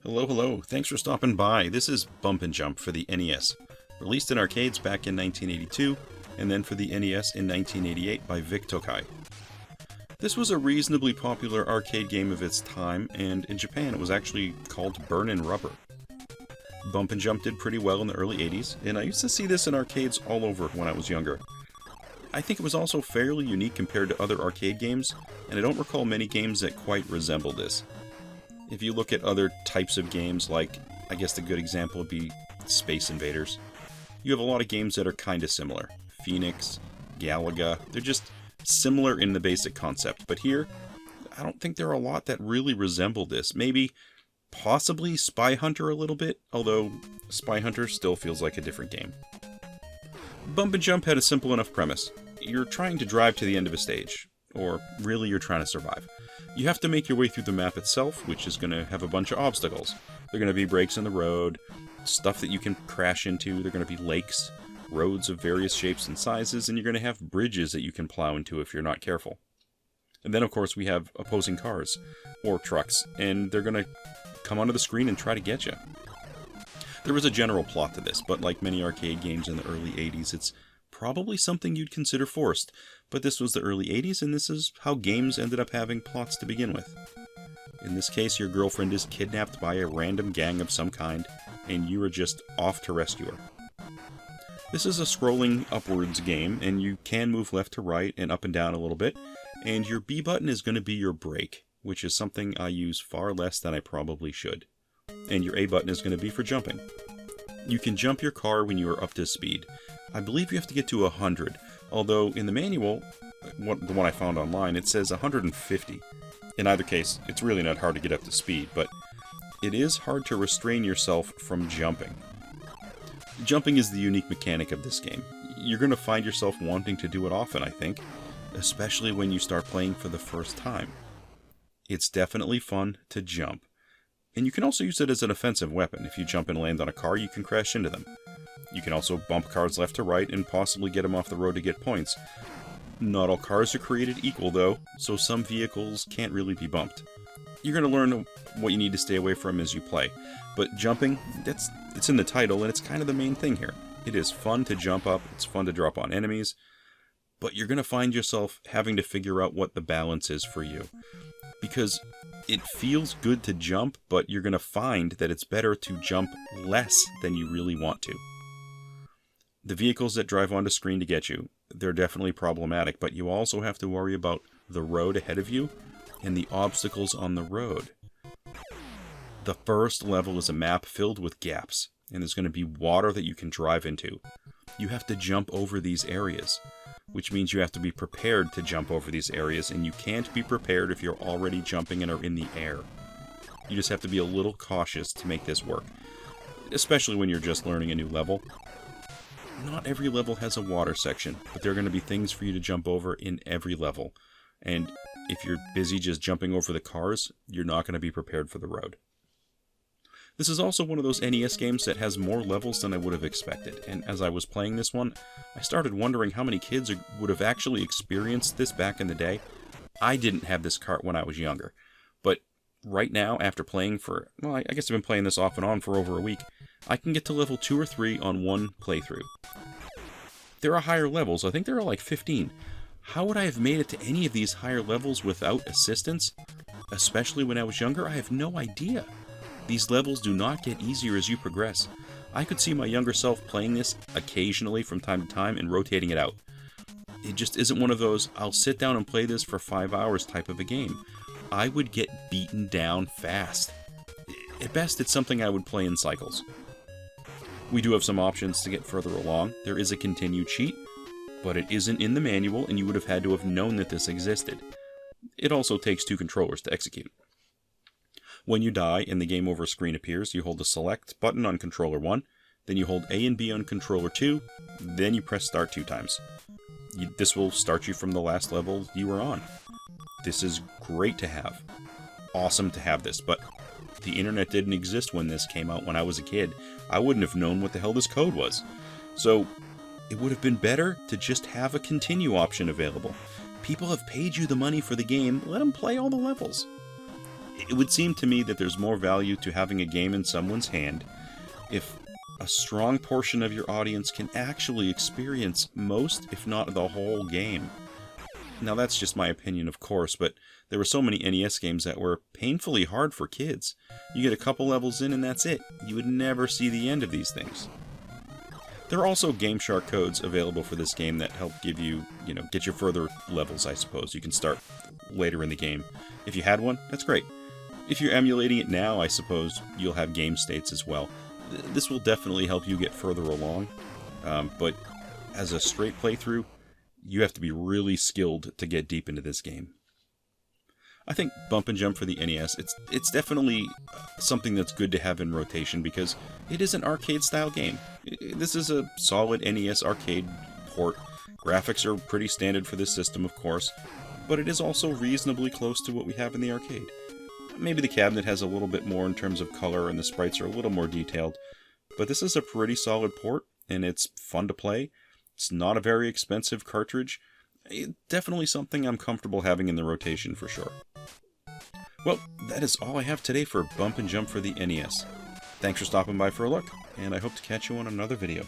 Hello, thanks for stopping by. This is Bump and Jump for the NES, released in arcades back in 1982, and then for the NES in 1988 by Vic Tokai. This was a reasonably popular arcade game of its time, and in Japan it was actually called Burnin' Rubber. Bump and Jump did pretty well in the early 80s, and I used to see this in arcades all over when I was younger. I think it was also fairly unique compared to other arcade games, and I don't recall many games that quite resemble this. If you look at other types of games, like, I guess a good example would be Space Invaders, you have a lot of games that are kinda similar. Phoenix, Galaga, they're just similar in the basic concept, but here, I don't think there are a lot that really resemble this. Maybe, possibly Spy Hunter a little bit, although Spy Hunter still feels like a different game. Bump and Jump had a simple enough premise. You're trying to drive to the end of a stage, or really you're trying to survive. You have to make your way through the map itself, which is going to have a bunch of obstacles. There are going to be breaks in the road, stuff that you can crash into, there are going to be lakes, roads of various shapes and sizes, and you're going to have bridges that you can plow into if you're not careful. And then of course we have opposing cars, or trucks, and they're going to come onto the screen and try to get you. There was a general plot to this, but like many arcade games in the early 80s, it's probably something you'd consider forced, but this was the early 80s, and this is how games ended up having plots to begin with. In this case, your girlfriend is kidnapped by a random gang of some kind, and you are just off to rescue her. This is a scrolling upwards game, and you can move left to right and up and down a little bit, and your B button is going to be your brake, which is something I use far less than I probably should. And your A button is going to be for jumping. You can jump your car when you are up to speed. I believe you have to get to 100, although in the manual, the one I found online, it says 150. In either case, it's really not hard to get up to speed, but it is hard to restrain yourself from jumping. Jumping is the unique mechanic of this game. You're going to find yourself wanting to do it often, I think, especially when you start playing for the first time. It's definitely fun to jump. And you can also use it as an offensive weapon. If you jump and land on a car, you can crash into them. You can also bump cars left to right and possibly get them off the road to get points. Not all cars are created equal though, so some vehicles can't really be bumped. You're going to learn what you need to stay away from as you play. But jumping, it's in the title, and it's kind of the main thing here. It is fun to jump up, it's fun to drop on enemies, but you're going to find yourself having to figure out what the balance is for you. Because it feels good to jump, but you're going to find that it's better to jump less than you really want to. The vehicles that drive onto screen to get you, they're definitely problematic, but you also have to worry about the road ahead of you and the obstacles on the road. The first level is a map filled with gaps, and there's going to be water that you can drive into. You have to jump over these areas, which means you have to be prepared to jump over these areas, and you can't be prepared if you're already jumping and are in the air. You just have to be a little cautious to make this work, especially when you're just learning a new level. Not every level has a water section, but there are going to be things for you to jump over in every level, and if you're busy just jumping over the cars, you're not going to be prepared for the road. This is also one of those NES games that has more levels than I would have expected, and as I was playing this one, I started wondering how many kids would have actually experienced this back in the day. I didn't have this cart when I was younger, but right now, after playing for, well, I guess I've been playing this off and on for over a week, I can get to level 2 or 3 on one playthrough. There are higher levels, I think there are like 15. How would I have made it to any of these higher levels without assistance? Especially when I was younger, I have no idea. These levels do not get easier as you progress. I could see my younger self playing this occasionally from time to time and rotating it out. It just isn't one of those, I'll sit down and play this for 5 hours type of a game. I would get beaten down fast. At best, it's something I would play in cycles. We do have some options to get further along. There is a continue cheat, but it isn't in the manual, and you would have had to have known that this existed. It also takes 2 controllers to execute. When you die and the game over screen appears, you hold the select button on controller 1, then you hold A and B on controller 2, then you press start 2 times. This will start you from the last level you were on. This is great to have. Awesome to have this, but the internet didn't exist when this came out when I was a kid. I wouldn't have known what the hell this code was. So, It would have been better to just have a continue option available. People have paid you the money for the game, let them play all the levels. It would seem to me that there's more value to having a game in someone's hand if a strong portion of your audience can actually experience most, if not the whole game. Now that's just my opinion, of course, but there were so many NES games that were painfully hard for kids. You get a couple levels in and that's it. You would never see the end of these things. There are also GameShark codes available for this game that help give you, get you further levels, I suppose. You can start later in the game. If you had one, that's great. If you're emulating it now, I suppose you'll have game states as well. This will definitely help you get further along, but as a straight playthrough, you have to be really skilled to get deep into this game. I think Bump and Jump for the NES, it's definitely something that's good to have in rotation because it is an arcade-style game. This is a solid NES arcade port. Graphics are pretty standard for this system, of course, but it is also reasonably close to what we have in the arcade. Maybe the cabinet has a little bit more in terms of color and the sprites are a little more detailed, but this is a pretty solid port, and it's fun to play. It's not a very expensive cartridge. Definitely something I'm comfortable having in the rotation for sure. Well, that is all I have today for Bump and Jump for the NES. Thanks for stopping by for a look, and I hope to catch you on another video.